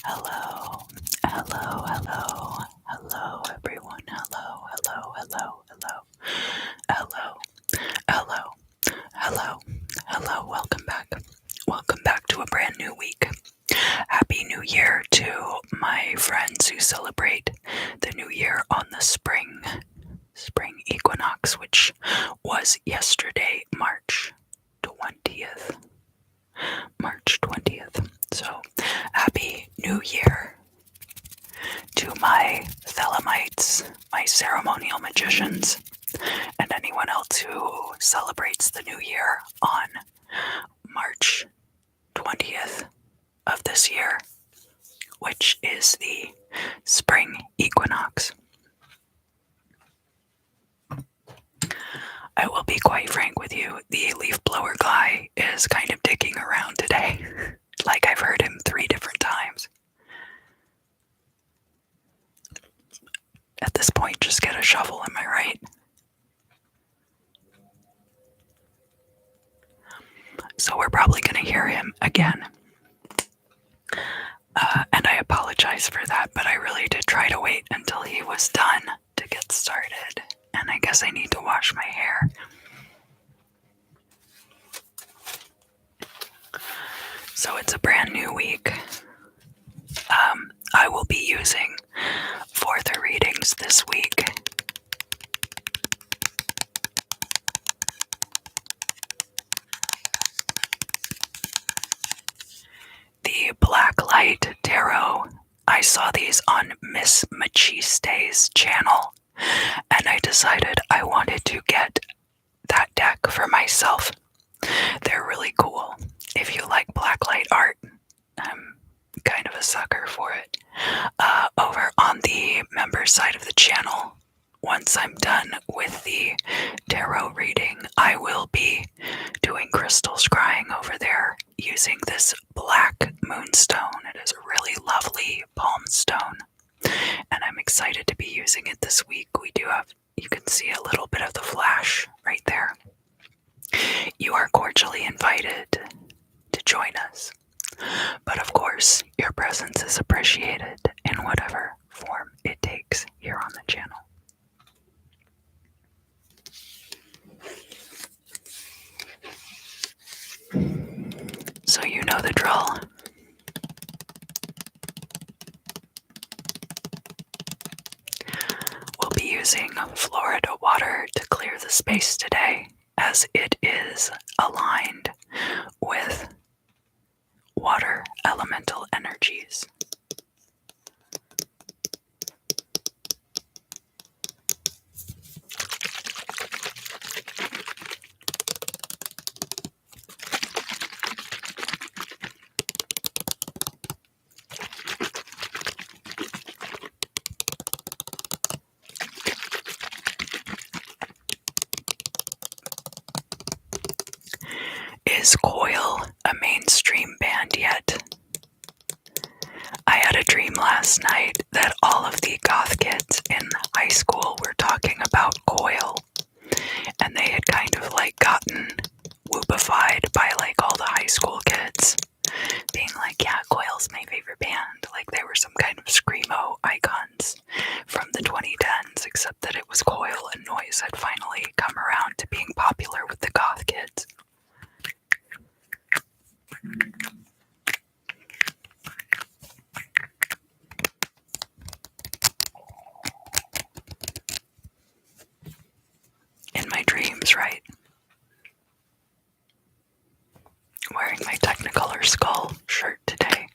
Hello, hello, hello, hello, everyone. Hello, hello, hello, hello, hello, hello, hello, hello. Welcome back. Welcome back to a brand new week. Happy New Year to my friends who celebrate the new year on the spring equinox, which was yesterday, March 20th. March 20th. So, Happy New Year to my Thelemites, my ceremonial magicians, and anyone else who celebrates the new year on March 20th of this year, which is the spring equinox. I will be quite frank with you, the leaf blower guy is kind of dicking around today. Like I've heard him 3 different times. At this point, just get a shovel, am I right? So we're probably going to hear him again. And I apologize for that, but I really did try to wait until he was done to get started. And I guess I need to wash my hair. So it's a brand new week. I will be using, for the readings this week, the Blacklight Tarot. I saw these on Miss Machiste's channel, and I decided I wanted to get that deck for myself. They're really cool. If you like blacklight art, I'm kind of a sucker for it. Over on the members side of the channel, once I'm done with the tarot reading, I will be doing crystal scrying over there using this black moonstone. It is a really lovely palm stone, and I'm excited to be using it this week. We do have, you can see a little bit of the flash right there. You are cordially invited to join us. But of course, your presence is appreciated in whatever form it takes here on the channel. So you know the drill. We'll be using Florida water to clear the space today, as it is aligned with water elemental energies. Is Coil a mainstream band yet? I had a dream last night that all of the goth kids in high school were talking about Coil, and they had kind of like gotten whoopified by like all the high school kids being like, yeah, Coil's my favorite band. Like they were some kind of screamo icons from the 2010s, except that it was Coil and Noise had finally come around to being popular with the goth kids. In my dreams, right? Wearing my Technicolor Skull shirt today.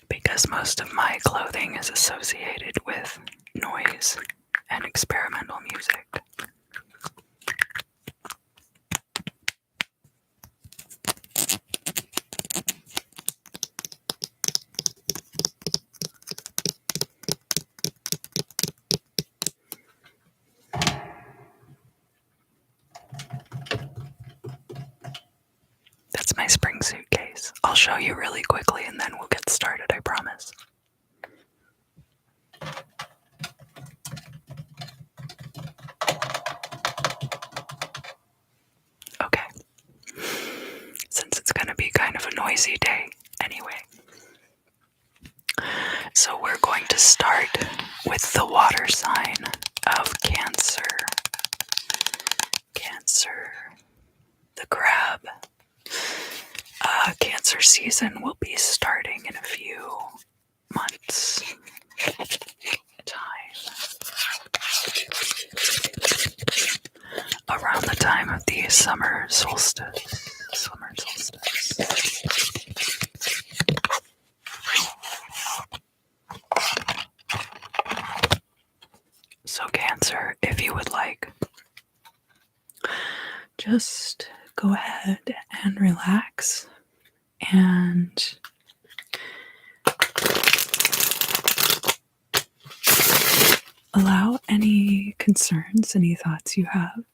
Because most of my clothing is associated with noise and experimental music. That's my spring suitcase. I'll show you really quickly and then we'll get started, I promise. crazy day anyway. So we're going to start with the water sign of Cancer. Cancer, the crab. Cancer season will be starting in a few months' time. Around the time of the summer solstice. So Cancer, if you would like, just go ahead and relax and allow any concerns, any thoughts you have,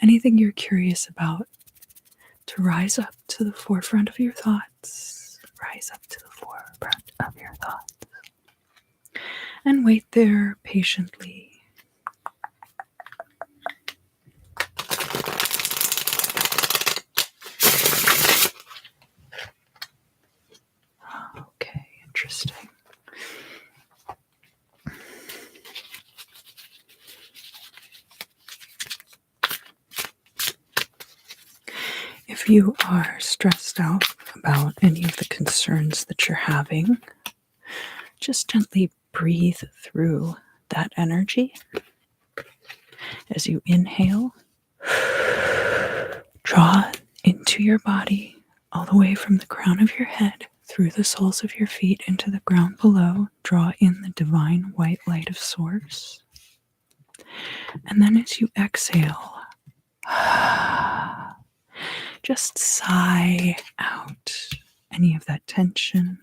anything you're curious about to rise up to the forefront of your thoughts. Rise up to the forefront of your thoughts. And wait there patiently. Okay, interesting. If you are stressed out about any of the concerns that you're having, just gently breathe through that energy. As you inhale, draw it into your body, all the way from the crown of your head, through the soles of your feet into the ground below. Draw in the divine white light of Source. And then as you exhale, just sigh out any of that tension,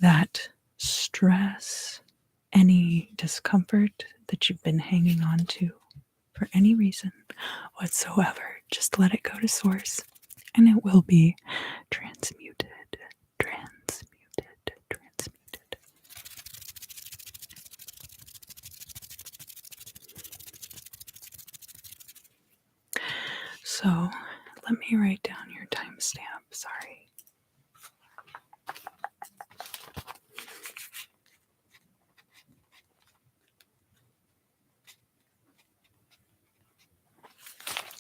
that stress, any discomfort that you've been hanging on to for any reason whatsoever. Just let it go to Source, and it will be transmuted. So let me write down your timestamp. Sorry.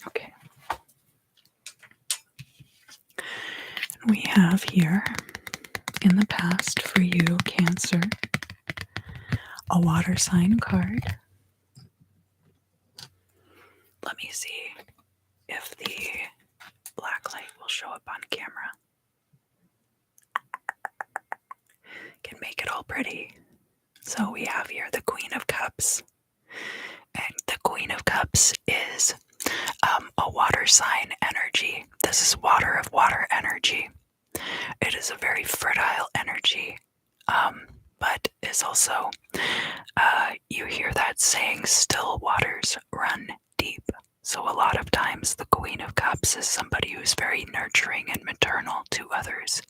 Okay. We have here, in the past for you, Cancer, a water sign card. Let me see if the black light will show up on camera. Can make it all pretty. So we have here the Queen of Cups. And the Queen of Cups is a water sign energy. This is water of water energy. It is a very fertile energy, but is also, you hear that saying, still waters run deep. So a lot of times the Queen of Cups is somebody who's very nurturing and maternal to others.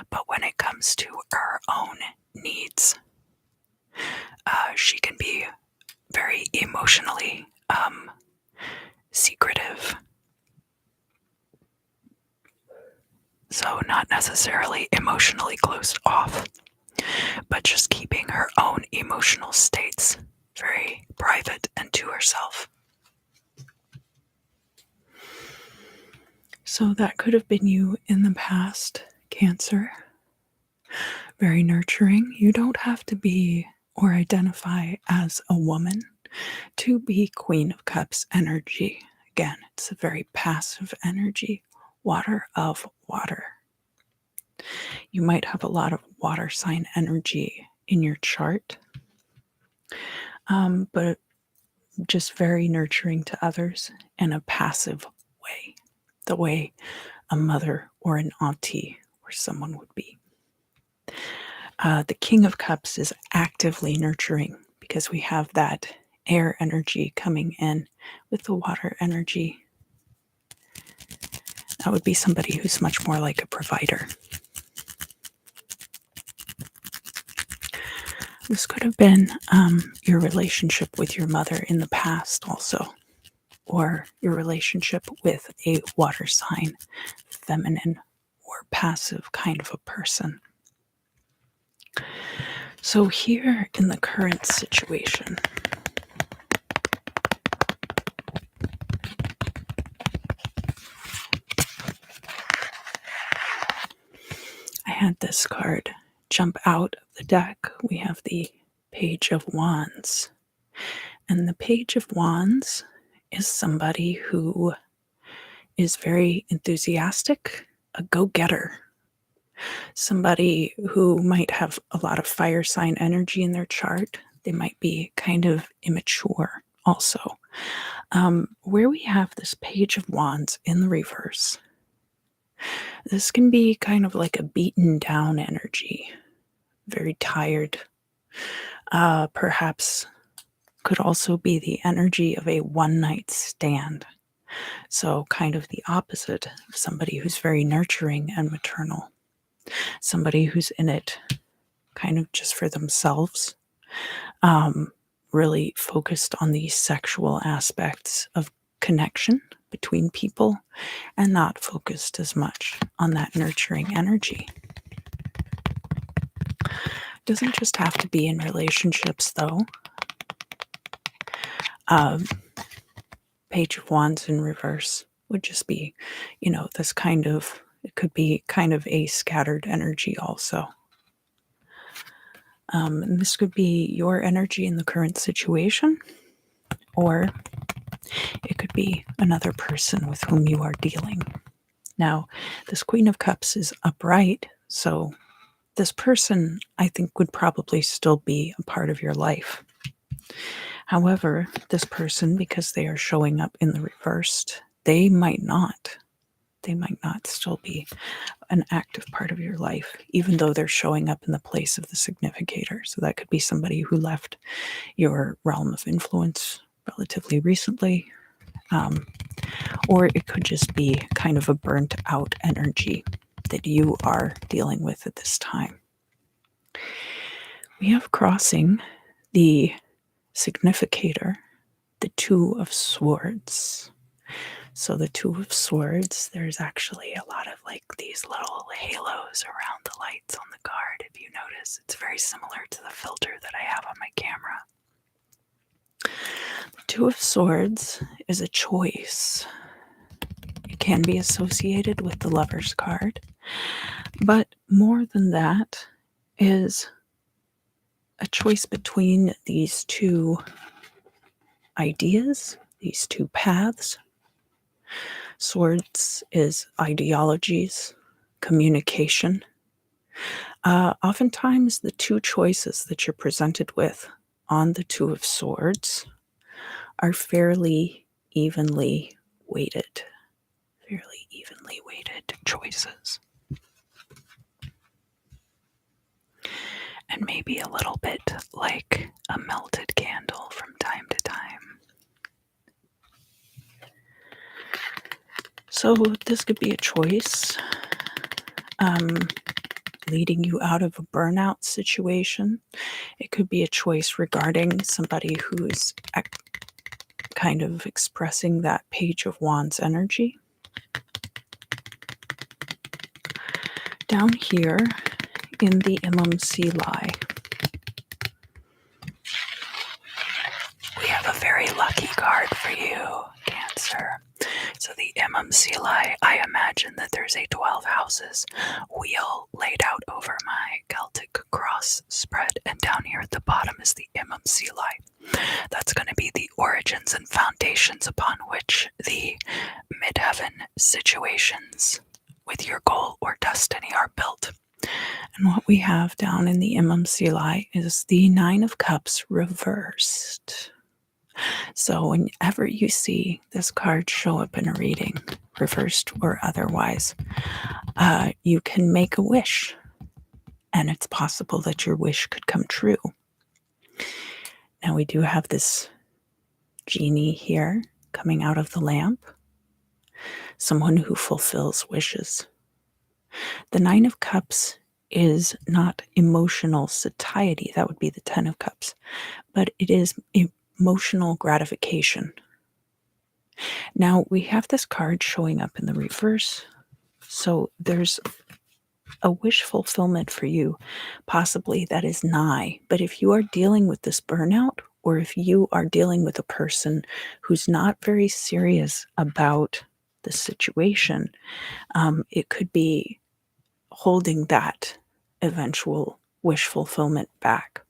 But when it comes to her own needs, she can be very emotionally secretive. So not necessarily emotionally closed off, but just keeping her own emotional states very private and to herself. So that could have been you in the past, Cancer. Very nurturing. You don't have to be or identify as a woman to be Queen of Cups energy. Again, it's a very passive energy. Water of water. You might have a lot of water sign energy in your chart, but just very nurturing to others in a passive way, the way a mother or an auntie or someone would be. The King of Cups is actively nurturing because we have that air energy coming in with the water energy. That would be somebody who's much more like a provider. This could have been your relationship with your mother in the past also, or your relationship with a water sign, feminine or or passive kind of a person. So here in the current situation, I had this card jump out of the deck. We have the Page of Wands. And the Page of Wands is somebody who is very enthusiastic, a go-getter, somebody who might have a lot of fire sign energy in their chart. They might be kind of immature also. Where we have this Page of Wands in the reverse, this can be kind of like a beaten down energy, very tired. Perhaps could also be the energy of a one-night stand. So kind of the opposite of somebody who's very nurturing and maternal. Somebody who's in it kind of just for themselves, really focused on the sexual aspects of connection between people and not focused as much on that nurturing energy. Doesn't just have to be in relationships, though. Page of Wands in reverse would just be, this kind of, it could be kind of a scattered energy also. And this could be your energy in the current situation, or it could be another person with whom you are dealing. Now, this Queen of Cups is upright, so this person, I think, would probably still be a part of your life. However, this person, because they are showing up in the reversed, they might not still be an active part of your life, even though they're showing up in the place of the significator. So that could be somebody who left your realm of influence relatively recently, or it could just be kind of a burnt out energy that you are dealing with at this time. We have crossing the significator, the Two of Swords. So the Two of Swords, there's actually a lot of like these little halos around the lights on the card. If you notice, it's very similar to the filter that I have on my camera. The Two of Swords is a choice. It can be associated with the Lover's card, but more than that is a choice between these two ideas, these two paths. Swords is ideologies, communication. Oftentimes, the two choices that you're presented with on the Two of Swords are fairly evenly weighted choices. And maybe a little bit like a melted candle from time to time. So this could be a choice leading you out of a burnout situation. It could be a choice regarding somebody who's kind of expressing that Page of Wands energy. Down here in the MMCLI, we have a very lucky card for you, Cancer. So the MMCLI, I imagine that there's a 12 houses wheel laid out over my Celtic cross spread, and down here at the bottom is the MMCLI. That's going to be the origins and foundations upon which the midheaven situations with your goal or destiny are built. And what we have down in the MMCLI is the Nine of Cups reversed. So whenever you see this card show up in a reading, reversed or otherwise, you can make a wish, and it's possible that your wish could come true. Now we do have this genie here coming out of the lamp, someone who fulfills wishes. The Nine of Cups is not emotional satiety. That would be the Ten of Cups, but it is emotional gratification. Now we have this card showing up in the reverse, so there's a wish fulfillment for you, possibly that is nigh. But if you are dealing with this burnout, or if you are dealing with a person who's not very serious about the situation, it could be holding that eventual wish fulfillment back.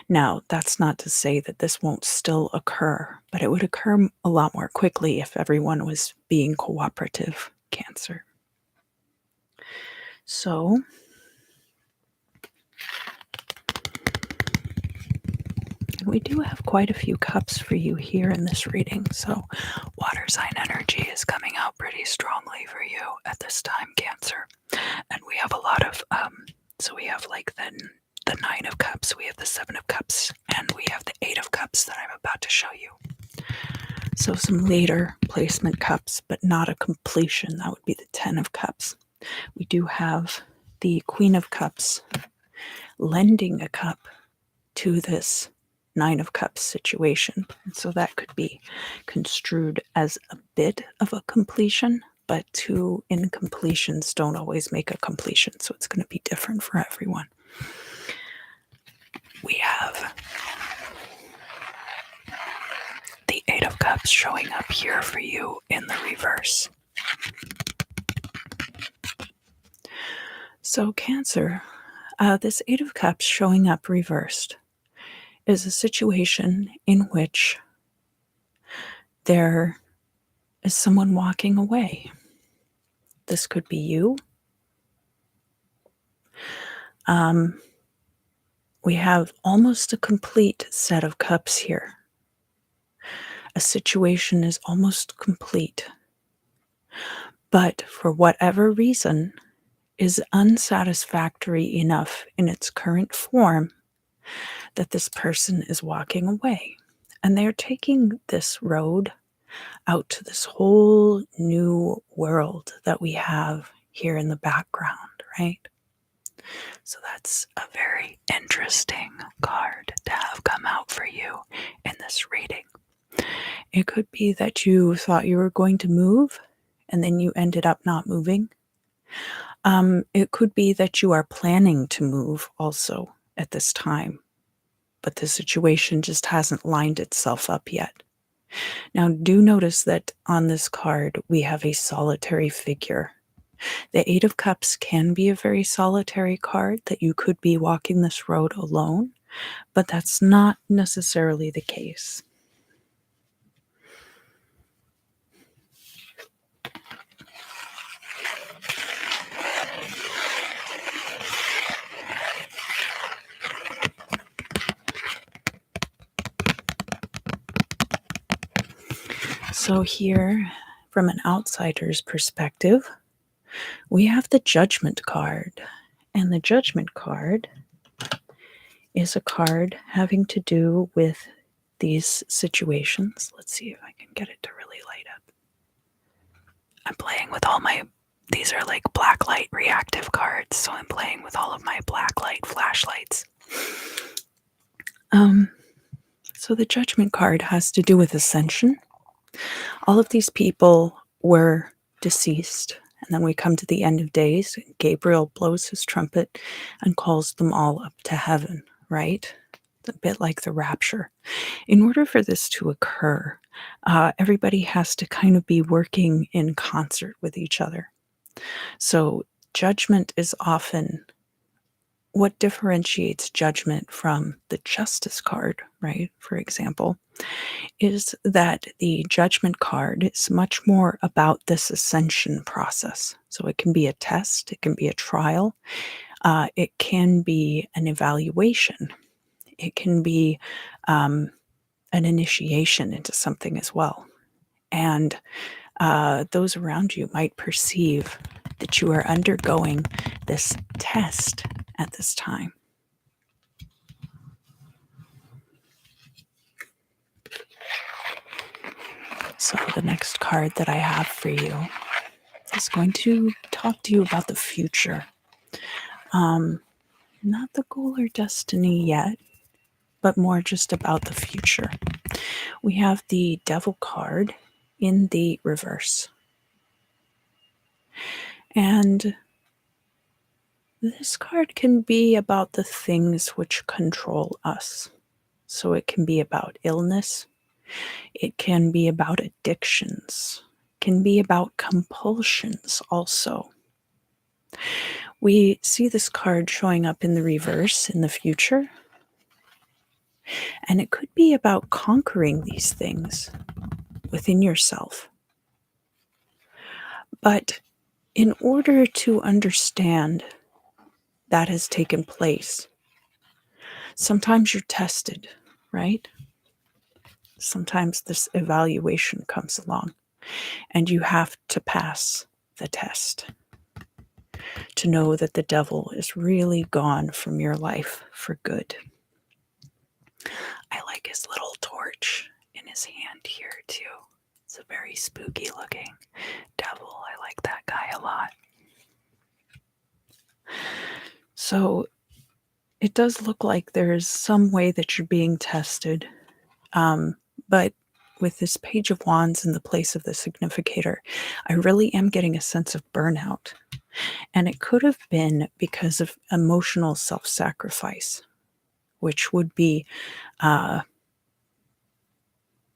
Now, that's not to say that this won't still occur, but it would occur a lot more quickly if everyone was being cooperative, Cancer. So, we do have quite a few cups for you here in this reading. So, water sign energy is coming out pretty strongly for you at this time, Cancer. And we have a lot of, so we have like the Nine of Cups, we have the Seven of Cups, and we have the Eight of Cups that I'm about to show you. So some later placement cups, but not a completion. That would be the Ten of Cups. We do have the Queen of Cups lending a cup to this Nine of Cups situation. And so that could be construed as a bit of a completion, but two incompletions don't always make a completion. So it's going to be different for everyone. We have the Eight of Cups showing up here for you in the reverse. So Cancer, this Eight of Cups showing up reversed is a situation in which there is someone walking away. This could be you. We have almost a complete set of cups here. A situation is almost complete, but for whatever reason is unsatisfactory enough in its current form that this person is walking away. And they're taking this road out to this whole new world that we have here in the background, right? So that's a very interesting card to have come out for you in this reading. It could be that you thought you were going to move and then you ended up not moving. It could be that you are planning to move also at this time, but the situation just hasn't lined itself up yet. Now, do notice that on this card, we have a solitary figure. The Eight of Cups can be a very solitary card, that you could be walking this road alone, but that's not necessarily the case. So here, from an outsider's perspective, we have the Judgment card. And the Judgment card is a card having to do with these situations. Let's see if I can get it to really light up. I'm playing with all my, these are like black light reactive cards, so I'm playing with all of my black light flashlights. So the Judgment card has to do with ascension. All of these people were deceased, and then we come to the end of days. Gabriel blows his trumpet and calls them all up to heaven, right? It's a bit like the rapture. In order for this to occur, everybody has to kind of be working in concert with each other. So judgment is often what differentiates judgment from the Justice card, right? For example, is that the Judgment card is much more about this ascension process. So it can be a test, it can be a trial, it can be an evaluation, it can be an initiation into something as well. And those around you might perceive that you are undergoing this test at this time. So the next card that I have for you is going to talk to you about the future. Not the goal or destiny yet, but more just about the future. We have the Devil card in the reverse. And This card can be about the things which control us. So it can be about illness, it can be about addictions, it can be about compulsions also. We see this card showing up in the reverse in the future, and it could be about conquering these things within yourself. But in order to understand that has taken place, sometimes you're tested, right? Sometimes this evaluation comes along and you have to pass the test to know that the devil is really gone from your life for good. I like his little torch in his hand here too. It's a very spooky looking devil. I like that guy a lot. So it does look like there's some way that you're being tested. But with this Page of Wands in the place of the significator, I really am getting a sense of burnout. And it could have been because of emotional self-sacrifice, which would be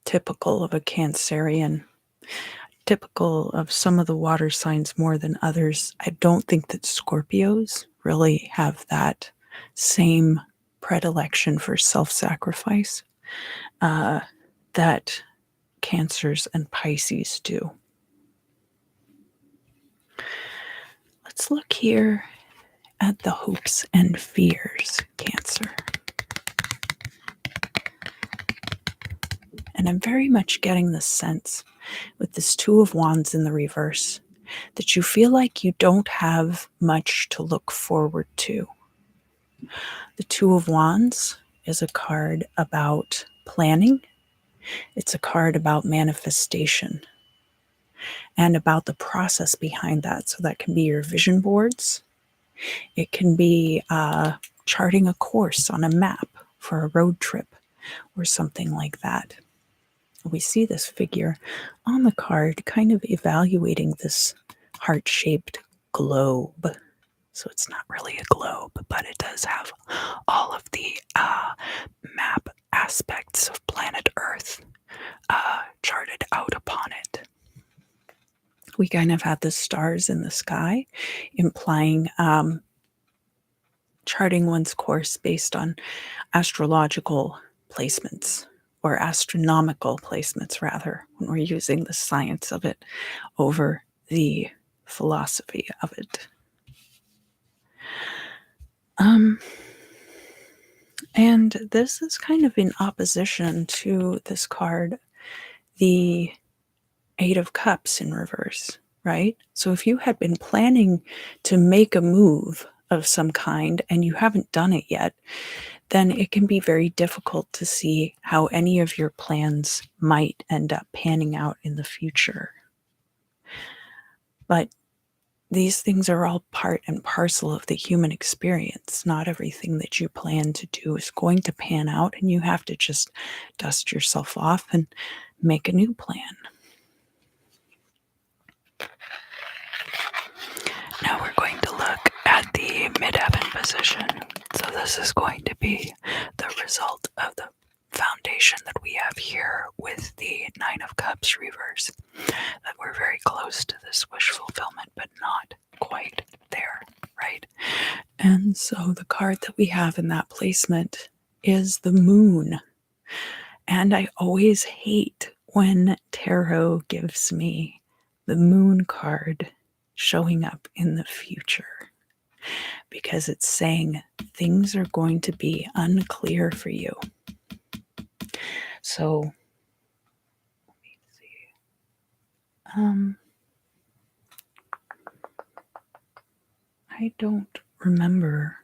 typical of a Cancerian, typical of some of the water signs more than others. I don't think that Scorpios really have that same predilection for self-sacrifice that Cancers and Pisces do. Let's look here at the hopes and fears, Cancer. And I'm very much getting the sense with this Two of Wands in the reverse that you feel like you don't have much to look forward to. The Two of Wands is a card about planning. It's a card about manifestation and about the process behind that. So that can be your vision boards. It can be charting a course on a map for a road trip or something like that. We see this figure on the card kind of evaluating this heart-shaped globe. So it's not really a globe, but it does have all of the map aspects of planet Earth charted out upon it. We kind of have the stars in the sky, implying charting one's course based on astrological placements, or astronomical placements, rather, when we're using the science of it over the philosophy of it. And this is kind of in opposition to this card, the Eight of Cups in reverse, right? So if you had been planning to make a move of some kind and you haven't done it yet, then it can be very difficult to see how any of your plans might end up panning out in the future. But these things are all part and parcel of the human experience. Not everything that you plan to do is going to pan out, and you have to just dust yourself off and make a new plan. Now we're going to look at the midheaven position. So this is going to be the result of the foundation that we have here with the Nine of Cups reverse. That we're very close to this wish fulfillment, but not quite there, right? And so the card that we have in that placement is the Moon. And I always hate when tarot gives me the Moon card showing up in the future, because it's saying things are going to be unclear for you. So let me see. I don't remember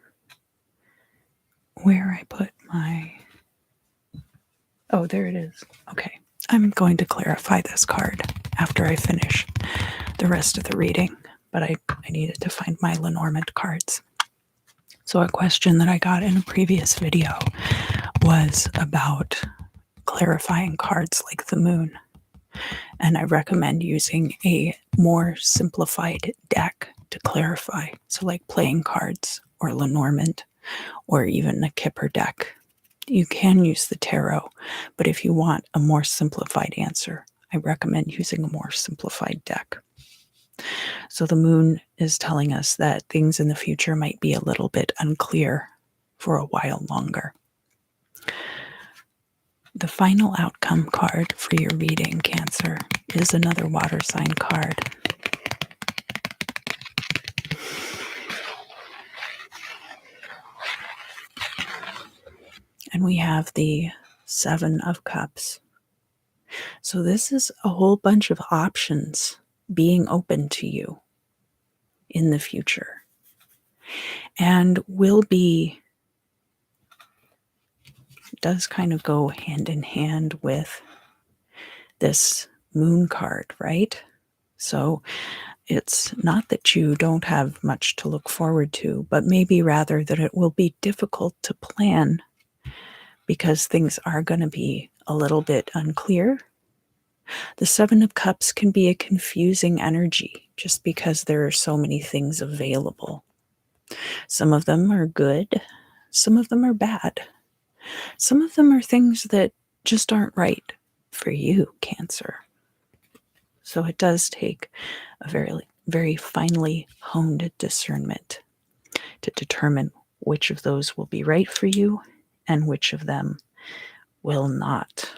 where I put my... Oh, there it is. Okay. I'm going to clarify this card after I finish the rest of the reading, but I needed to find my Lenormand cards. So a question that I got in a previous video was about clarifying cards like the Moon. And I recommend using a more simplified deck to clarify. So like playing cards or Lenormand or even a Kipper deck. You can use the tarot, but if you want a more simplified answer, I recommend using a more simplified deck. So the moon is telling us that things in the future might be a little bit unclear for a while longer. The final outcome card for your reading, Cancer, is another water sign card. And we have the Seven of Cups. So this is a whole bunch of options being open to you in the future. And does kind of go hand in hand with this moon card, right? So it's not that you don't have much to look forward to, but maybe rather that it will be difficult to plan because things are going to be a little bit unclear. The Seven of Cups can be a confusing energy just because there are so many things available. Some of them are good, some of them are bad. Some of them are things that just aren't right for you, Cancer. So it does take a very, very finely honed discernment to determine which of those will be right for you and which of them will not.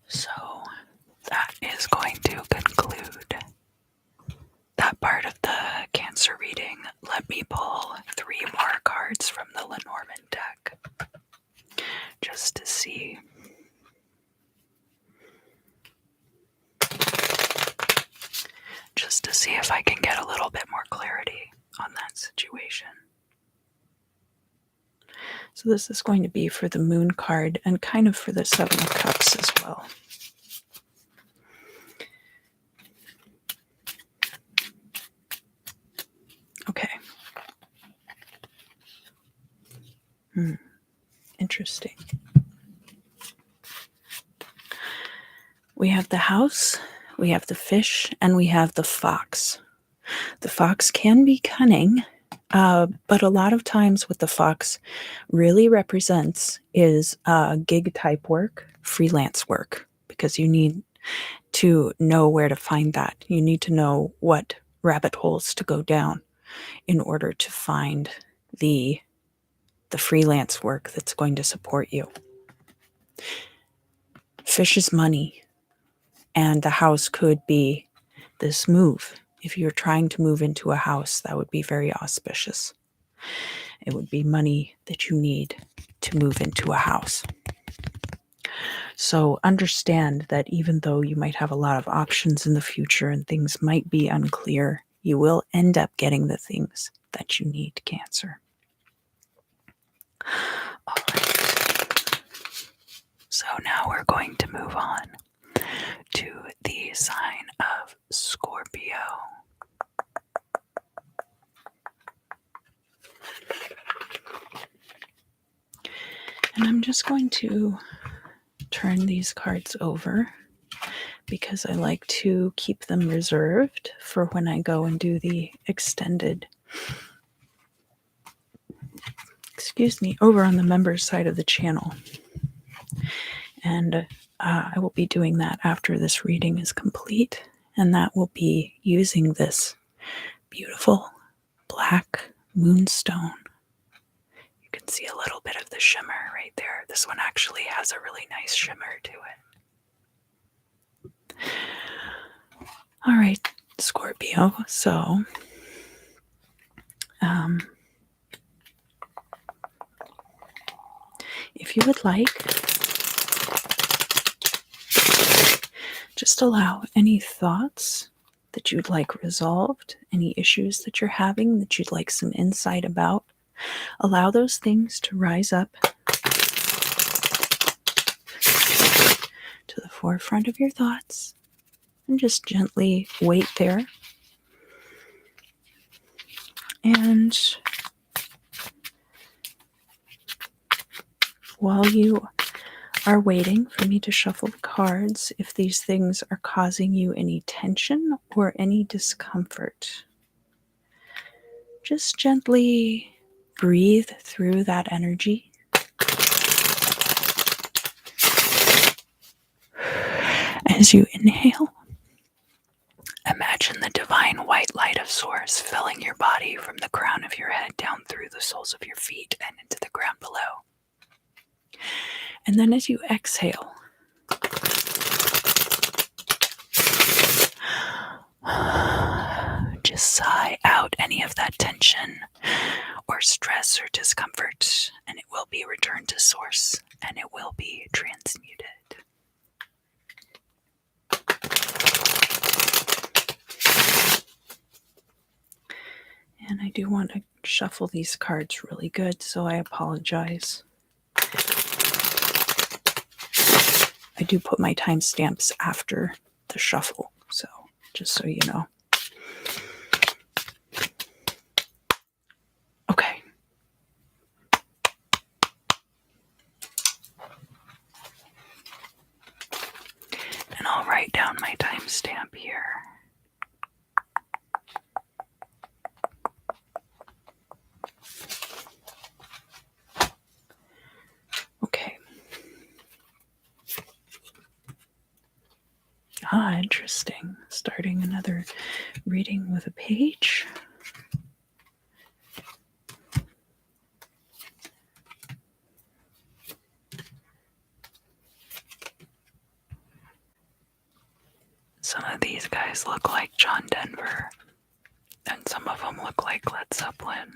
So that is going to conclude that part of the Cancer reading. Let me pull 3 more cards from the Lenormand deck just to see. Just to see if I can get a little bit more clarity on that situation. So this is going to be for the Moon card and kind of for the Seven of Cups as well. Okay. Interesting. We have the House, we have the Fish, and we have the Fox. The Fox can be cunning, but a lot of times what the Fox really represents is gig type work, freelance work, because you need to know where to find that. You need to know what rabbit holes to go down in order to find the freelance work that's going to support you. Fish is money, and the House could be this move. If you're trying to move into a house, that would be very auspicious. It would be money that you need to move into a house. So understand that even though you might have a lot of options in the future and things might be unclear, you will end up getting the things that you need, Cancer. All right. So now we're going to move on to the sign of Scorpio. And I'm just going to turn these cards over because I like to keep them reserved for when I go and do the extended, over on the members side of the channel. And I will be doing that after this reading is complete, and that will be using this beautiful black moonstone. You can see a little bit of the shimmer right there. This one actually has a really nice shimmer to it. All right, Scorpio. So, if you would like, just allow any thoughts that you'd like resolved, any issues that you're having that you'd like some insight about. Allow those things to rise up to the forefront of your thoughts and just gently wait there. And while you are waiting for me to shuffle the cards if these things are causing you any tension or any discomfort. Just gently breathe through that energy. As you inhale, imagine the divine white light of Source filling your body from the crown of your head down through the soles of your feet and into the ground below. And then as you exhale, just sigh out any of that tension or stress or discomfort, and it will be returned to Source and it will be transmuted. And I do want to shuffle these cards really good, so I apologize. I do put my timestamps after the shuffle, so just so you know. Okay. And I'll write down my timestamp here. Okay. Interesting. Starting another reading with a page. Some of these guys look like John Denver, and some of them look like Led Zeppelin.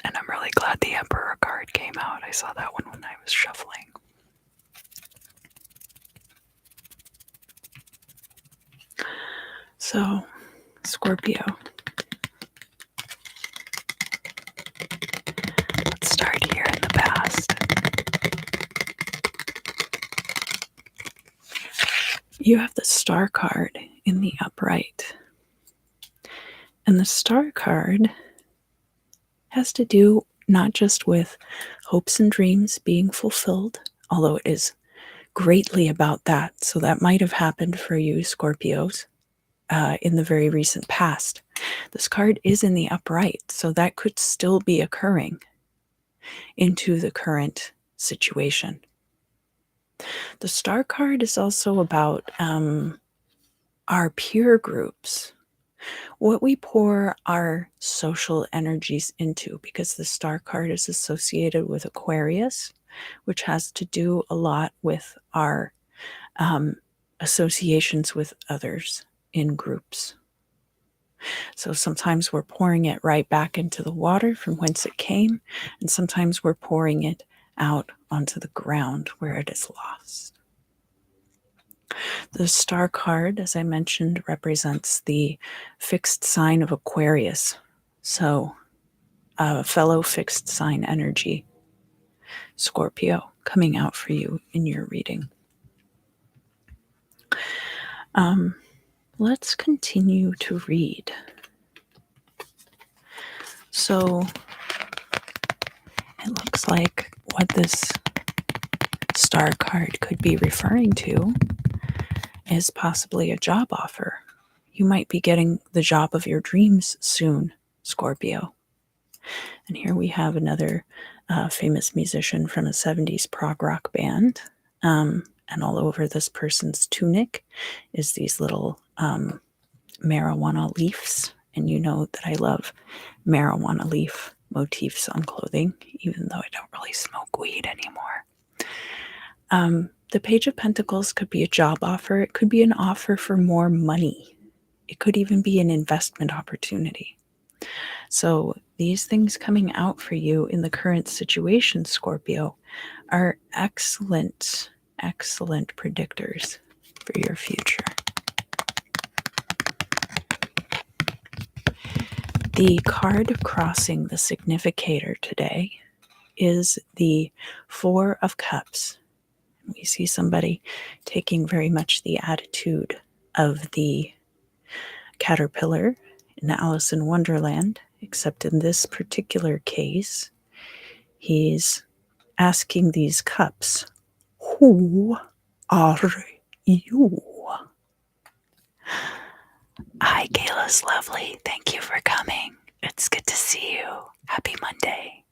And I'm really glad the Emperor card came out. I saw that one when I was shuffling. So, Scorpio. Let's start here in the past. You have the Star card in the upright. And the Star card has to do not just with hopes and dreams being fulfilled, although it is greatly about that. So that might have happened for you, Scorpios, in the very recent past. This card is in the upright, so that could still be occurring into the current situation. The Star card is also about our peer groups, what we pour our social energies into, because the Star card is associated with Aquarius, which has to do a lot with our associations with others in groups. So sometimes we're pouring it right back into the water from whence it came, and sometimes we're pouring it out onto the ground where it is lost. The Star card, as I mentioned, represents the fixed sign of Aquarius. So, fellow fixed sign energy, Scorpio, coming out for you in your reading. Let's continue to read. So, it looks like what this Star card could be referring to is possibly a job offer. You might be getting the job of your dreams soon, Scorpio. And here we have another famous musician from a 70s prog rock band. And all over this person's tunic is these little marijuana leaves. And you know that I love marijuana leaf motifs on clothing, even though I don't really smoke weed anymore. The Page of Pentacles could be a job offer. It could be an offer for more money. It could even be an investment opportunity. So these things coming out for you in the current situation, Scorpio, are excellent, excellent predictors for your future. The card crossing the significator today is the Four of Cups. We see somebody taking very much the attitude of the caterpillar in Alice in Wonderland, except in this particular case, he's asking these cups, who are you? Hi, Kayla's lovely. Thank you for coming. It's good to see you. Happy Monday.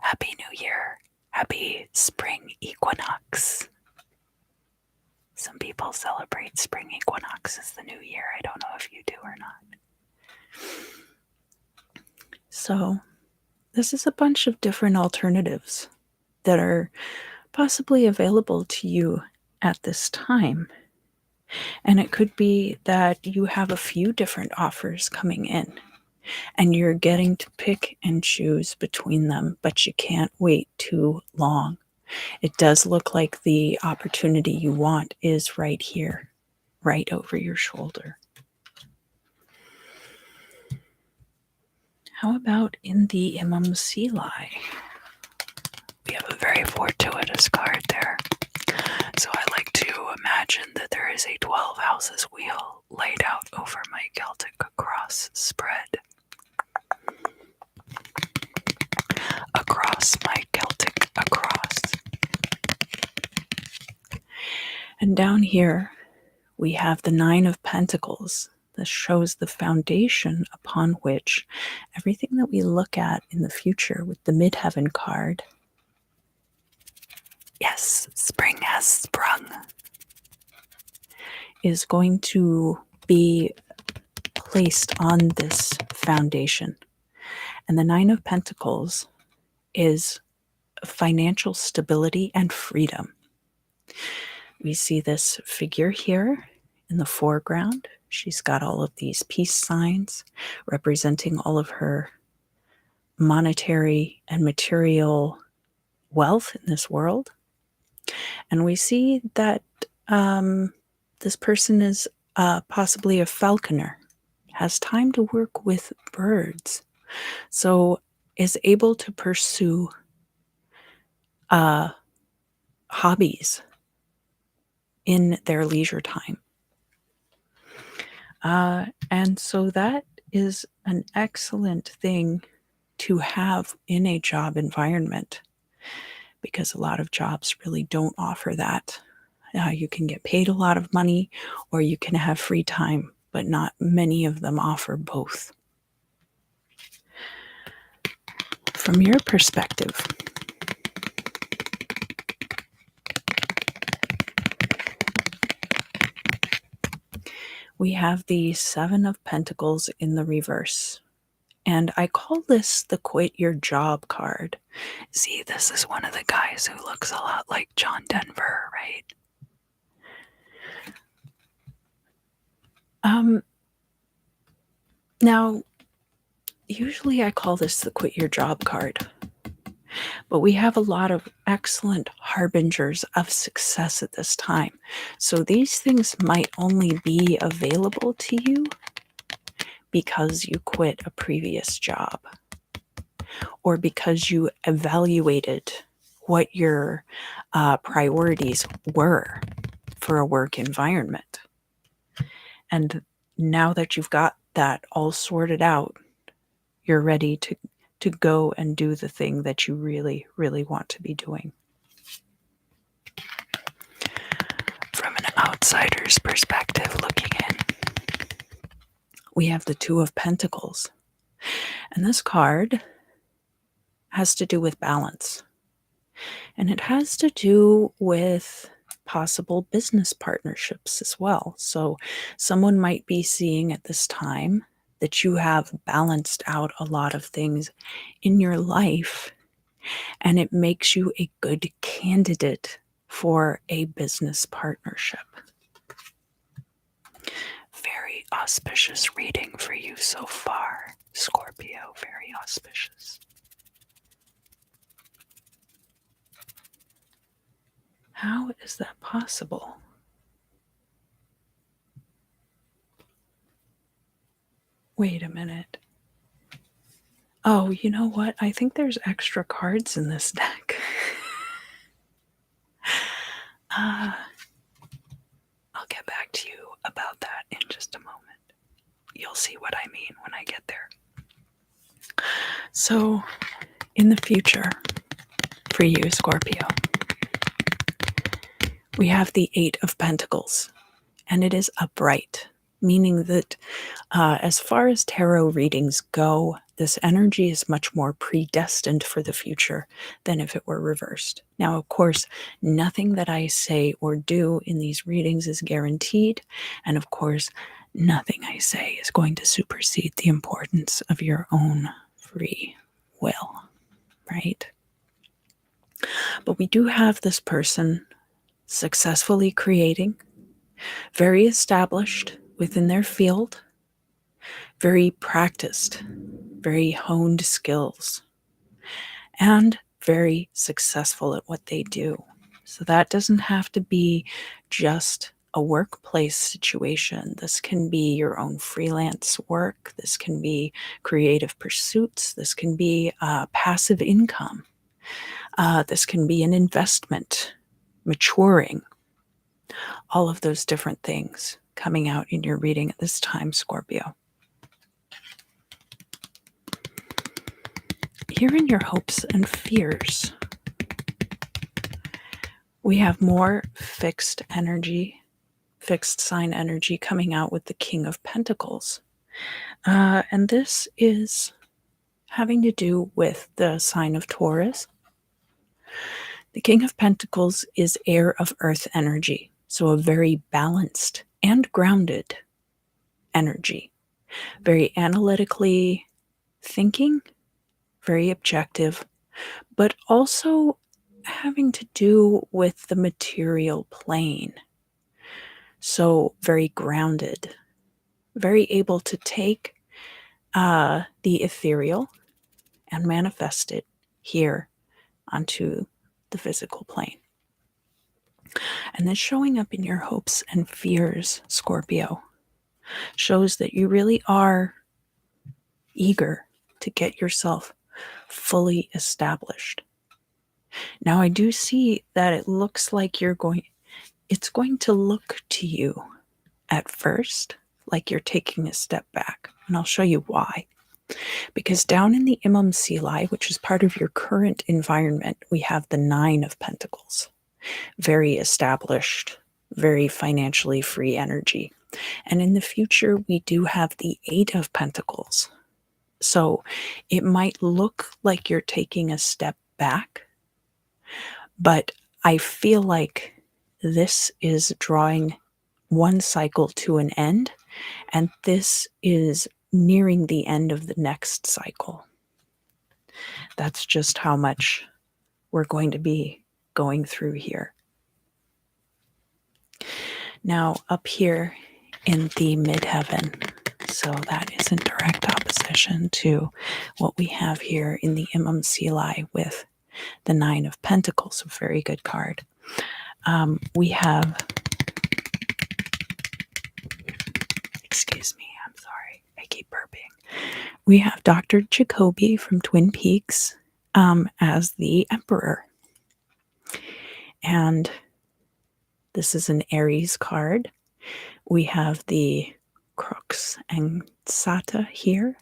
Happy New Year. Happy spring equinox. Some people celebrate spring equinox as the new year. I don't know if you do or not. So, this is a bunch of different alternatives that are possibly available to you at this time. And it could be that you have a few different offers coming in and you're getting to pick and choose between them, but you can't wait too long. It does look like the opportunity you want is right here, right over your shoulder. How about in the Imam Sili? We have a very fortuitous card there. So I like to imagine that there is a 12 houses wheel laid out over my Celtic cross spread. Across my Celtic across. And down here, we have the Nine of Pentacles. This shows the foundation upon which everything that we look at in the future with the Midheaven card. Yes, spring has sprung. Is going to be placed on this foundation. And the Nine of Pentacles is financial stability and freedom. We see this figure here in the foreground. She's got all of these peace signs representing all of her monetary and material wealth in this world. And we see that this person is possibly a falconer, has time to work with birds, so is able to pursue hobbies in their leisure time. And so that is an excellent thing to have in a job environment, because a lot of jobs really don't offer that. You can get paid a lot of money or you can have free time, but not many of them offer both. From your perspective, we have the Seven of Pentacles in the reverse. And I call this the Quit Your Job card. See, this is one of the guys who looks a lot like John Denver, right? Now, usually I call this the Quit Your Job card, but we have a lot of excellent harbingers of success at this time. So these things might only be available to you because you quit a previous job or because you evaluated what your priorities were for a work environment. And now that you've got that all sorted out, you're ready to go and do the thing that you really, really want to be doing. From an outsider's perspective looking in, we have the Two of Pentacles. And this card has to do with balance. And it has to do with possible business partnerships as well. So someone might be seeing at this time that you have balanced out a lot of things in your life, and it makes you a good candidate for a business partnership. very auspicious reading for you so far, Scorpio. Very auspicious. How is that possible? Wait a minute. Oh, you know what? I think there's extra cards in this deck. I'll get back to you about that in just a moment. You'll see what I mean when I get there. So, in the future, for you, Scorpio. We have the Eight of Pentacles, and it is upright, meaning that as far as tarot readings go, this energy is much more predestined for the future than if it were reversed. Now, of course, nothing that I say or do in these readings is guaranteed, and of course, nothing I say is going to supersede the importance of your own free will, right? But we do have this person successfully creating, very established within their field, very practiced, very honed skills, and very successful at what they do. So that doesn't have to be just a workplace situation. This can be your own freelance work. This can be creative pursuits. This can be passive income. This can be an investment, maturing, all of those different things coming out in your reading at this time, Scorpio. Here in your hopes and fears, we have more fixed energy, fixed sign energy coming out with the King of Pentacles. And this is having to do with the sign of Taurus. The King of Pentacles is air of earth energy, so a very balanced and grounded energy, very analytically thinking, very objective, but also having to do with the material plane. So very grounded, very able to take the ethereal and manifest it here onto the physical plane. And this showing up in your hopes and fears, Scorpio, shows that you really are eager to get yourself fully established. Now, I do see that it looks like it's going to look to you at first like you're taking a step back. And I'll show you why. Because down in the Imam Silai, which is part of your current environment, we have the Nine of Pentacles. Very established, very financially free energy. And in the future, we do have the Eight of Pentacles. So it might look like you're taking a step back, but I feel like this is drawing one cycle to an end, and this is nearing the end of the next cycle. That's just how much we're going to be going through here. Now, up here in the midheaven, so that is in direct opposition to what we have here in the Imam Silai with the Nine of Pentacles, a very good card. We have, excuse me, I'm sorry, I keep burping. We have Dr. Jacoby from Twin Peaks as the Emperor. And this is an Aries card. We have the Crux and Sata here.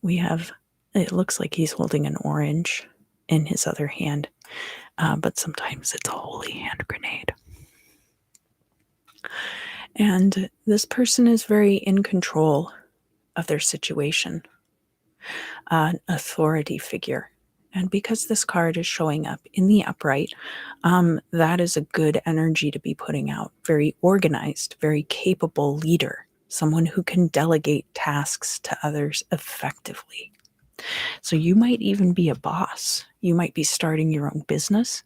We have, it looks like he's holding an orange in his other hand, but sometimes it's a holy hand grenade. And this person is very in control of their situation, an authority figure. And because this card is showing up in the upright, that is a good energy to be putting out. Very organized, very capable leader, someone who can delegate tasks to others effectively. So you might even be a boss. You might be starting your own business.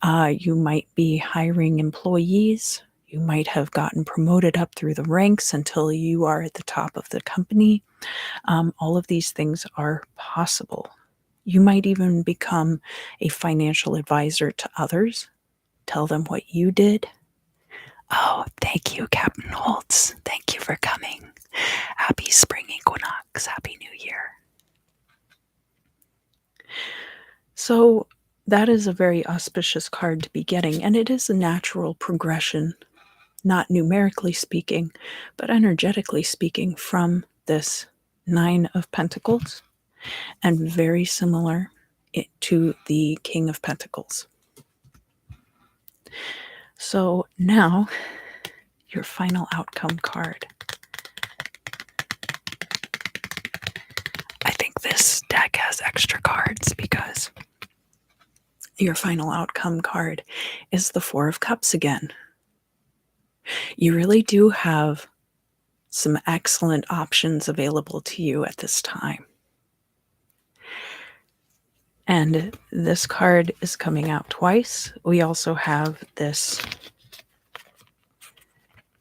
You might be hiring employees. You might have gotten promoted up through the ranks until you are at the top of the company. All of these things are possible. You might even become a financial advisor to others. Tell them what you did. Oh, thank you, Captain Holtz. Thank you for coming. Happy spring equinox. Happy New Year. So that is a very auspicious card to be getting, and it is a natural progression, not numerically speaking, but energetically speaking, from this Nine of Pentacles, and very similar to the King of Pentacles. So now, your final outcome card. I think this deck has extra cards because your final outcome card is the Four of Cups again. You really do have some excellent options available to you at this time. And this card is coming out twice. We also have this.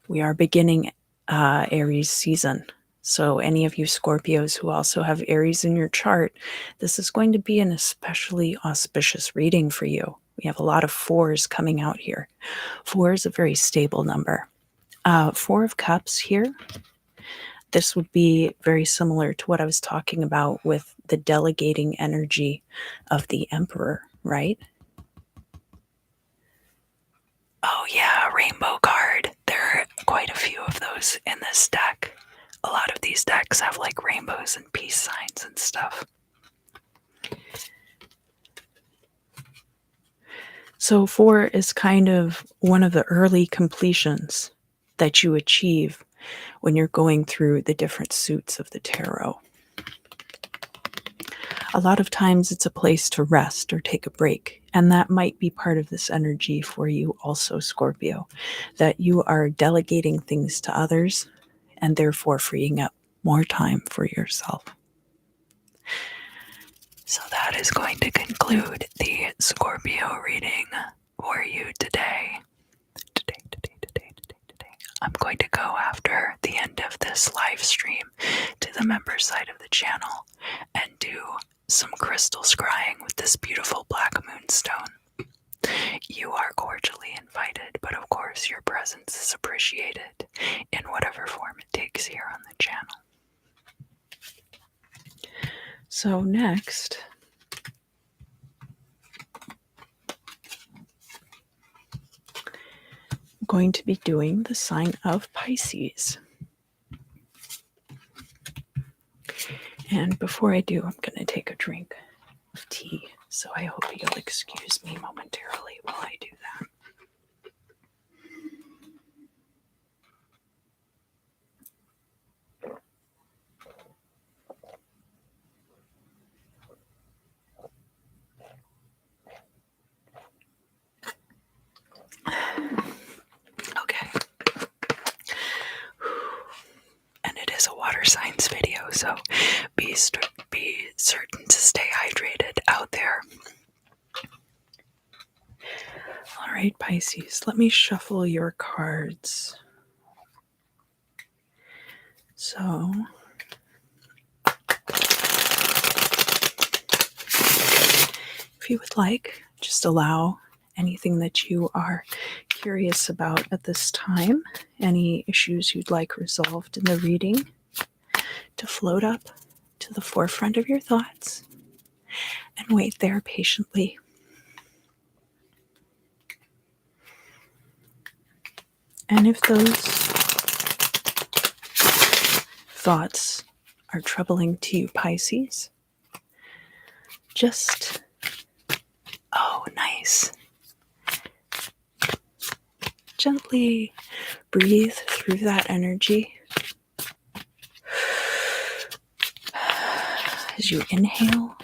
We are beginning Aries season. So any of you Scorpios who also have Aries in your chart, this is going to be an especially auspicious reading for you. We have a lot of fours coming out here. 4 is a very stable number. Four of Cups here. This would be very similar to what I was talking about with the delegating energy of the Emperor, right? Oh yeah, rainbow card. There are quite a few of those in this deck. A lot of these decks have like rainbows and peace signs and stuff. So 4 is kind of one of the early completions that you achieve when you're going through the different suits of the tarot. A lot of times it's a place to rest or take a break, and that might be part of this energy for you also, Scorpio, that you are delegating things to others and therefore freeing up more time for yourself. So that is going to conclude the Scorpio reading for you today. I'm going to go after the end of this live stream to the member side of the channel and do some crystal scrying with this beautiful black moonstone. You are cordially invited, but of course your presence is appreciated in whatever form it takes here on the channel. So next, I'm going to be doing the sign of Pisces. And before I do, I'm going to take a drink of tea. So I hope you'll excuse me momentarily while I do that. Okay. And it is a water signs video, so be certain to stay hydrated out there. All right, Pisces, let me shuffle your cards. So, if you would like, just allow anything that you are curious about at this time, any issues you'd like resolved in the reading, to float up to the forefront of your thoughts and wait there patiently. And if those thoughts are troubling to you, Pisces, just, Oh, nice. gently breathe through that energy. As you inhale,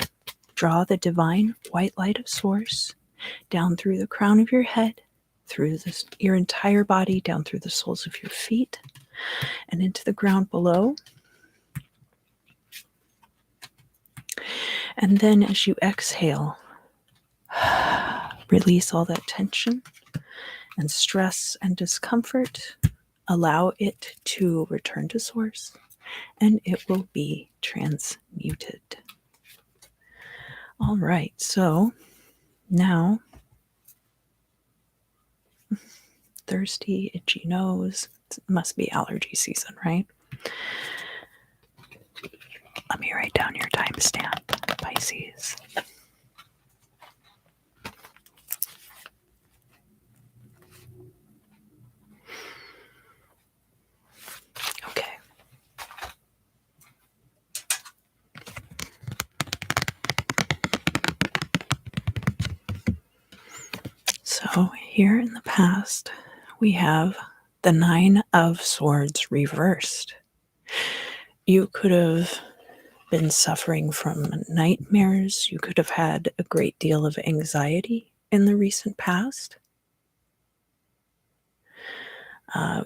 draw the divine white light of Source down through the crown of your head, through your entire body, down through the soles of your feet, and into the ground below. And then as you exhale, release all that tension and stress and discomfort. Allow it to return to Source, and it will be transmuted. All right, so now, thirsty, itchy nose. It must be allergy season, right? Let me write down your timestamp, Pisces. Okay. So here in the past, we have the Nine of Swords reversed. You could have been suffering from nightmares. You could have had a great deal of anxiety in the recent past.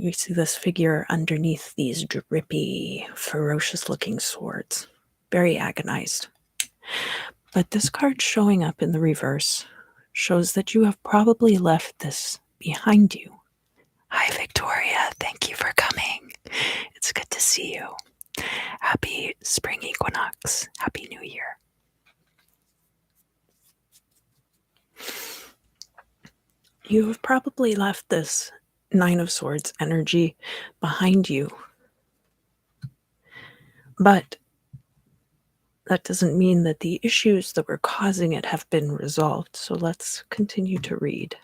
We see this figure underneath these drippy, ferocious looking swords. Very agonized. But this card showing up in the reverse shows that you have probably left this behind you. Hi, Victoria. Thank you for coming. It's good to see you. Happy spring equinox. Happy New Year. You have probably left this Nine of Swords energy behind you. But that doesn't mean that the issues that were causing it have been resolved. So let's continue to read.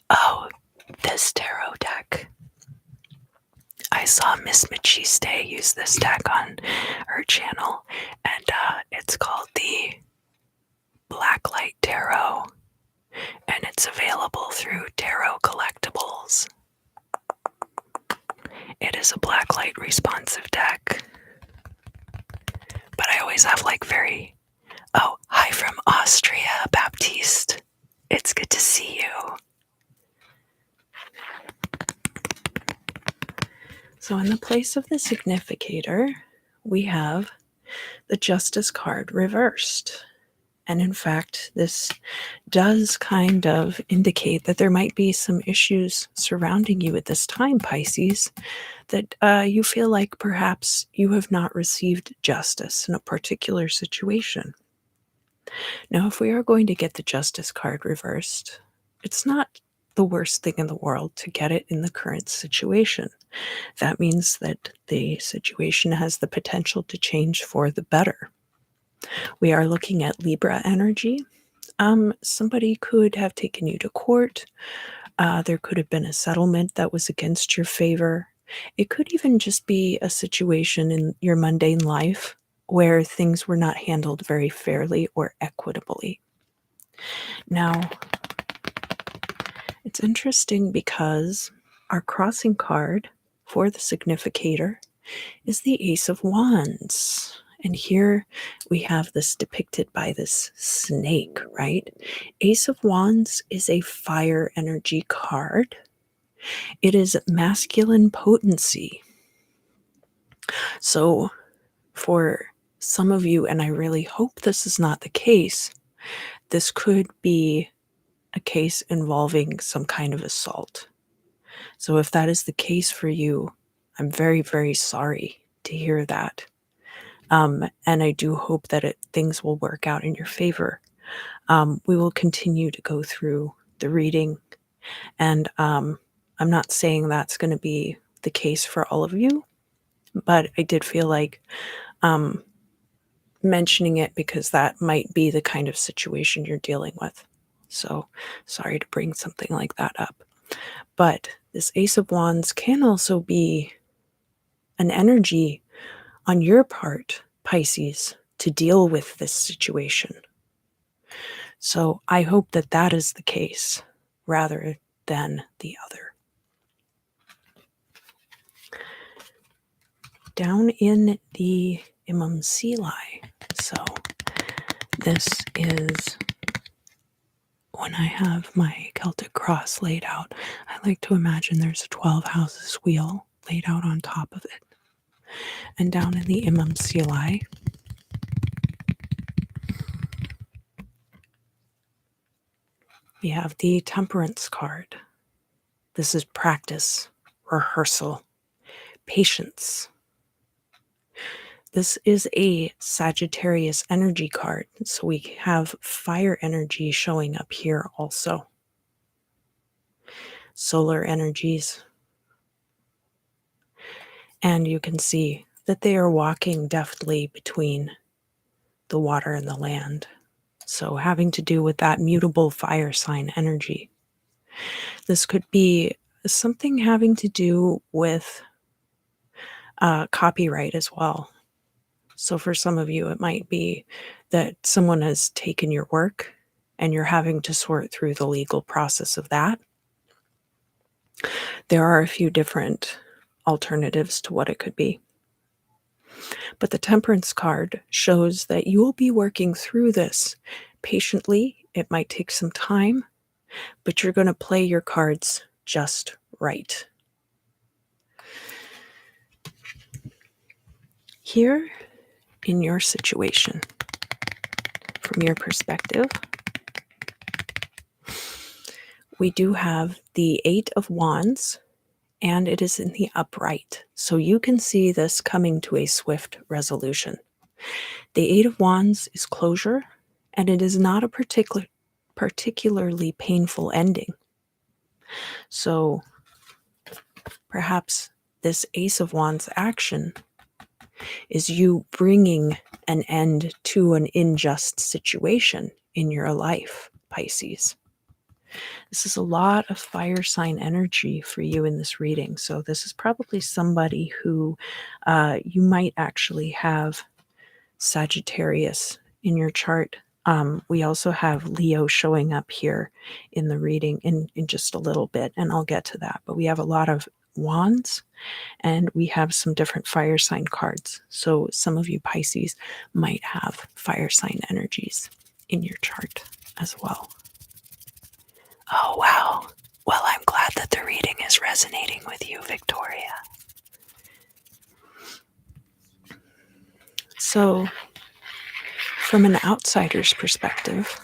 Oh, this tarot deck. I saw Miss Machiste use this deck on her channel, and it's called the Blacklight Tarot, and it's available through Tarot Collectibles. It is a blacklight responsive deck, but I always have oh, hi from Austria, Baptiste. It's good to see you. So in the place of the significator, we have the Justice card reversed. And in fact, this does kind of indicate that there might be some issues surrounding you at this time, Pisces, that you feel like perhaps you have not received justice in a particular situation. Now, if we are going to get the Justice card reversed, it's not the worst thing in the world to get it in the current situation. That means that the situation has the potential to change for the better. We are looking at Libra energy. Somebody could have taken you to court. There could have been a settlement that was against your favor. It could even just be a situation in your mundane life where things were not handled very fairly or equitably. Now, it's interesting because our crossing card for the significator is the Ace of Wands. And here we have this depicted by this snake, right? Ace of Wands is a fire energy card. It is masculine potency. So for some of you, and I really hope this is not the case, this could be a case involving some kind of assault. So if that is the case for you, I'm very, very sorry to hear that. And I do hope that things will work out in your favor. We will continue to go through the reading, and I'm not saying that's going to be the case for all of you, but I did feel like mentioning it because that might be the kind of situation you're dealing with. So sorry to bring something like that up. But this Ace of Wands can also be an energy on your part, Pisces, to deal with this situation. So I hope that that is the case rather than the other. Down in the EF. So this is when I have my Celtic cross laid out. I like to imagine there's a 12 houses wheel laid out on top of it. And down in the EF, we have the Temperance card. This is practice, rehearsal, patience. This is a Sagittarius energy card, so we have fire energy showing up here also. Solar energies. And you can see that they are walking deftly between the water and the land. So having to do with that mutable fire sign energy. This could be something having to do with copyright as well. So for some of you, it might be that someone has taken your work and you're having to sort through the legal process of that. There are a few different alternatives to what it could be. But the Temperance card shows that you will be working through this patiently. It might take some time, but you're going to play your cards just right. Here, in your situation, from your perspective, we do have the Eight of Wands, and it is in the upright. So you can see this coming to a swift resolution. The Eight of Wands is closure, and it is not a particularly painful ending. So perhaps this Ace of Wands action is you bringing an end to an unjust situation in your life, Pisces. This is a lot of fire sign energy for you in this reading. So this is probably somebody who you might actually have Sagittarius in your chart. We also have Leo showing up here in the reading in just a little bit, and I'll get to that. But we have a lot of wands, and we have some different fire sign cards. So some of you Pisces might have fire sign energies in your chart as well. Oh, wow. Well, I'm glad that the reading is resonating with you, Victoria. So, from an outsider's perspective,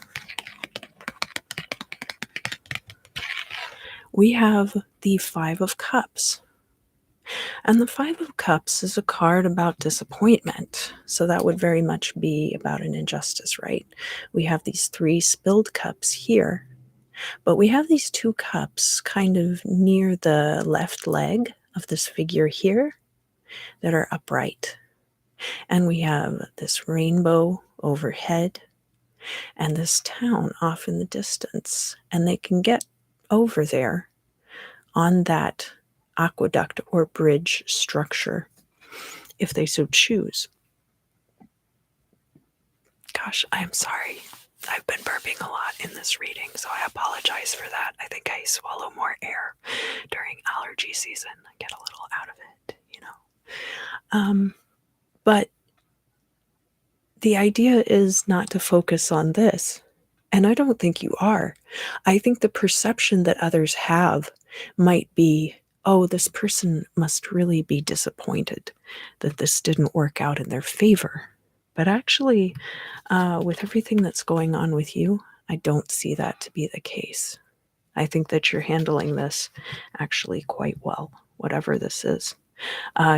we have the Five of Cups. And the Five of Cups is a card about disappointment. So that would very much be about an injustice, right? We have these three spilled cups here, but we have these two cups kind of near the left leg of this figure here that are upright. And we have this rainbow overhead and this town off in the distance. And they can get over there on that aqueduct or bridge structure if they so choose. Gosh, I'm sorry. I've been burping a lot in this reading, so I apologize for that. I think I swallow more air during allergy season. I get a little out of it, you know. But the idea is not to focus on this. And I don't think you are. I think the perception that others have might be, oh, this person must really be disappointed that this didn't work out in their favor. But actually, with everything that's going on with you, I don't see that to be the case. I think that you're handling this actually quite well, whatever this is.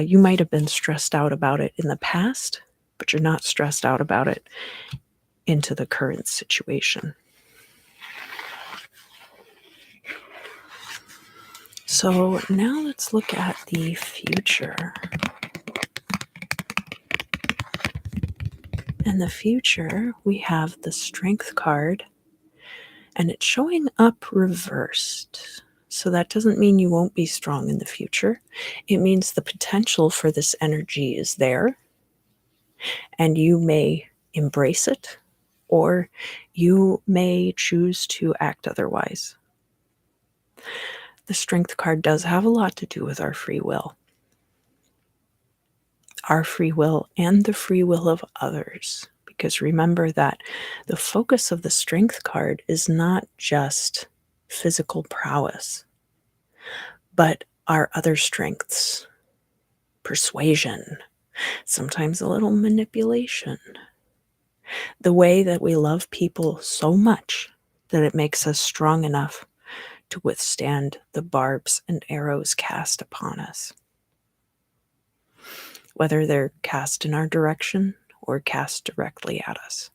You might have been stressed out about it in the past, but you're not stressed out about it into the current situation. So now let's look at the future. In the future, we have the Strength card, and it's showing up reversed. So that doesn't mean you won't be strong in the future. It means the potential for this energy is there, and you may embrace it, or you may choose to act otherwise. The Strength card does have a lot to do with our free will. Our free will and the free will of others. Because remember that the focus of the Strength card is not just physical prowess, but our other strengths, persuasion, sometimes a little manipulation, the way that we love people so much that it makes us strong enough to withstand the barbs and arrows cast upon us, whether they're cast in our direction or cast directly at us.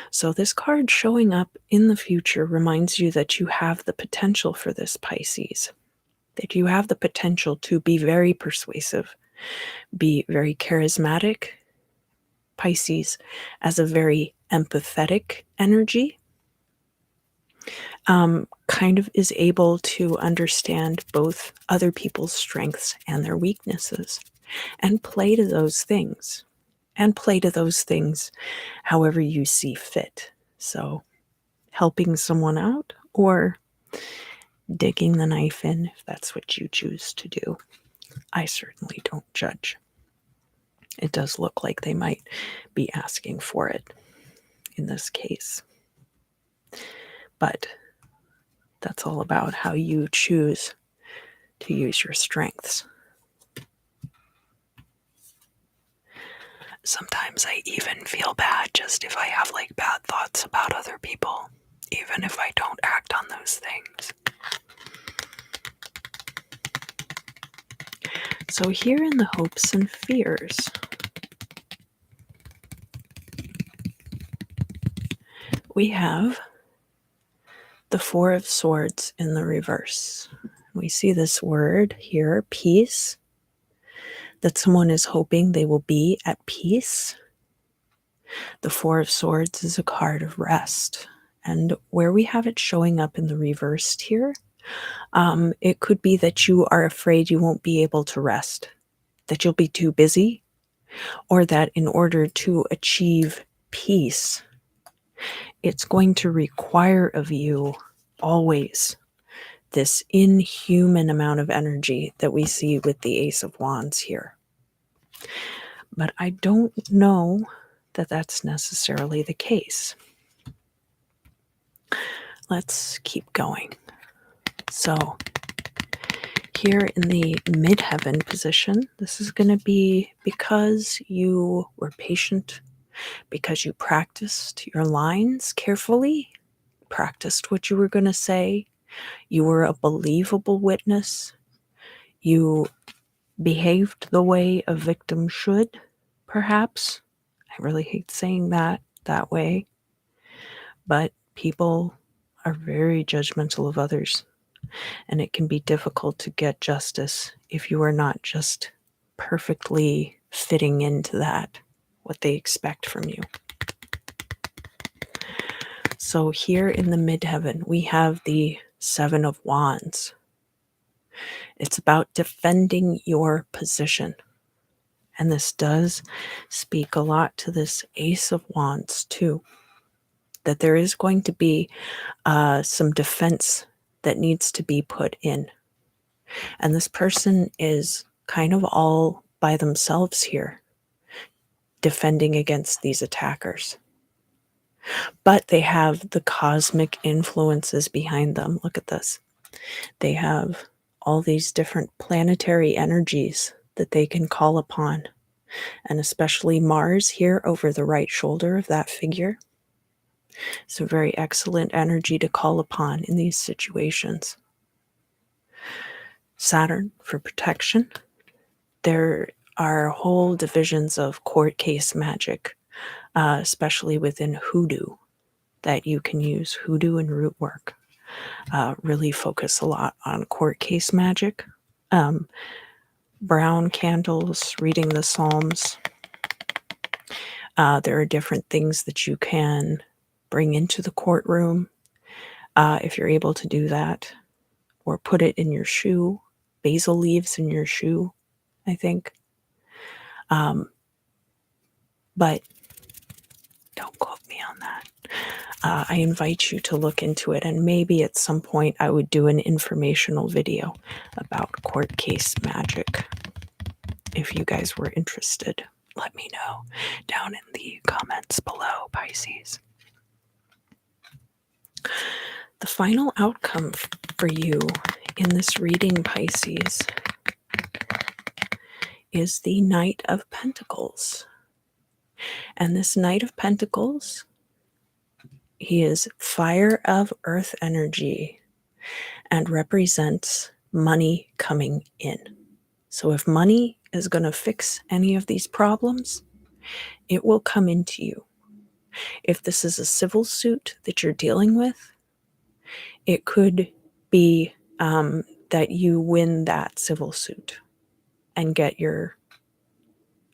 So this card showing up in the future reminds you that you have the potential for this, Pisces, that you have the potential to be very persuasive, be very charismatic. Pisces as a very empathetic energy, kind of is able to understand both other people's strengths and their weaknesses and play to those things. and play to those things however you see fit. So, helping someone out or digging the knife in if that's what you choose to do. I certainly don't judge. It does look like they might be asking for it in this case. But that's all about how you choose to use your strengths. Sometimes I even feel bad just if I have like bad thoughts about other people, even if I don't act on those things. So here in the hopes and fears, we have the Four of Swords in the reverse. We see this word here, peace, that someone is hoping they will be at peace. The Four of Swords is a card of rest. And where we have it showing up in the reversed here, it could be that you are afraid you won't be able to rest, that you'll be too busy, or that in order to achieve peace, it's going to require of you always this inhuman amount of energy that we see with the Ace of Wands here. But I don't know that that's necessarily the case. Let's keep going. So here in the midheaven position, this is going to be because you were patient, because you practiced your lines carefully, practiced what you were going to say, you were a believable witness, you behaved the way a victim should, perhaps. I really hate saying that way, but people are very judgmental of others, and it can be difficult to get justice if you are not just perfectly fitting into that, what they expect from you. So here in the midheaven, we have the Seven of Wands. It's about defending your position. And this does speak a lot to this Ace of Wands too, that there is going to be some defense that needs to be put in. And this person is kind of all by themselves here, defending against these attackers. But they have the cosmic influences behind them. Look at this. They have all these different planetary energies that they can call upon, and especially Mars here over the right shoulder of that figure. It's a very excellent energy to call upon in these situations. Saturn for protection. There are whole divisions of court case magic, especially within hoodoo, that you can use. Hoodoo and root work really focus a lot on court case magic. Brown candles, reading the Psalms. There are different things that you can bring into the courtroom if you're able to do that, or put it in your shoe. Basil leaves in your shoe, I think. But don't quote me on that. I invite you to look into it, and maybe at some point I would do an informational video about court case magic. If you guys were interested, let me know down in the comments below, Pisces. The final outcome for you in this reading, Pisces, is the Knight of Pentacles. And this Knight of Pentacles, he is fire of earth energy and represents money coming in. So if money is going to fix any of these problems, it will come into you. If this is a civil suit that you're dealing with, it could be that you win that civil suit and get your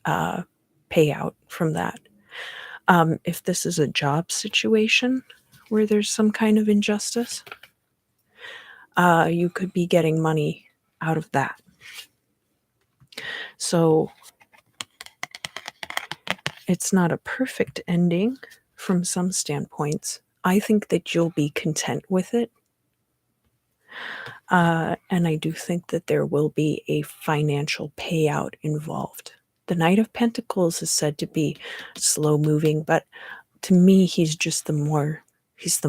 payout from that. If this is a job situation where there's some kind of injustice, you could be getting money out of that. So It's not a perfect ending from some standpoints. I think that you'll be content with it. And I do think that there will be a financial payout involved. The Knight of Pentacles is said to be slow moving, but to me, he's the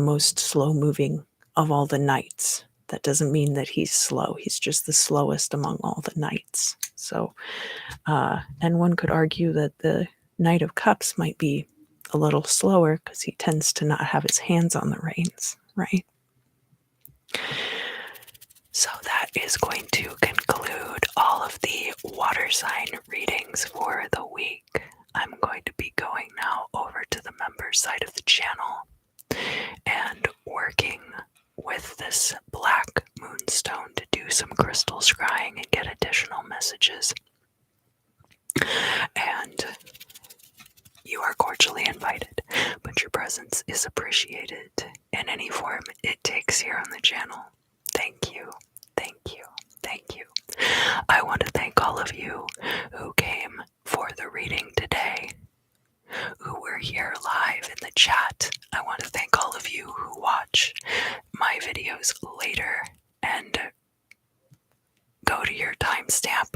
most slow moving of all the knights. That doesn't mean that he's slow. He's just the slowest among all the knights. So, and one could argue that the Knight of Cups might be a little slower because he tends to not have his hands on the reins, right? So that is going to conclude all of the water sign readings for the week. I'm going to be going now over to the members side of the channel and working with this black moonstone to do some crystal scrying and get additional messages. And you are cordially invited, but your presence is appreciated in any form it takes here on the channel. Thank you, thank you, thank you. I want to thank all of you who came for the reading today, who were here live in the chat. I want to thank all of you who watch my videos later and go to your timestamp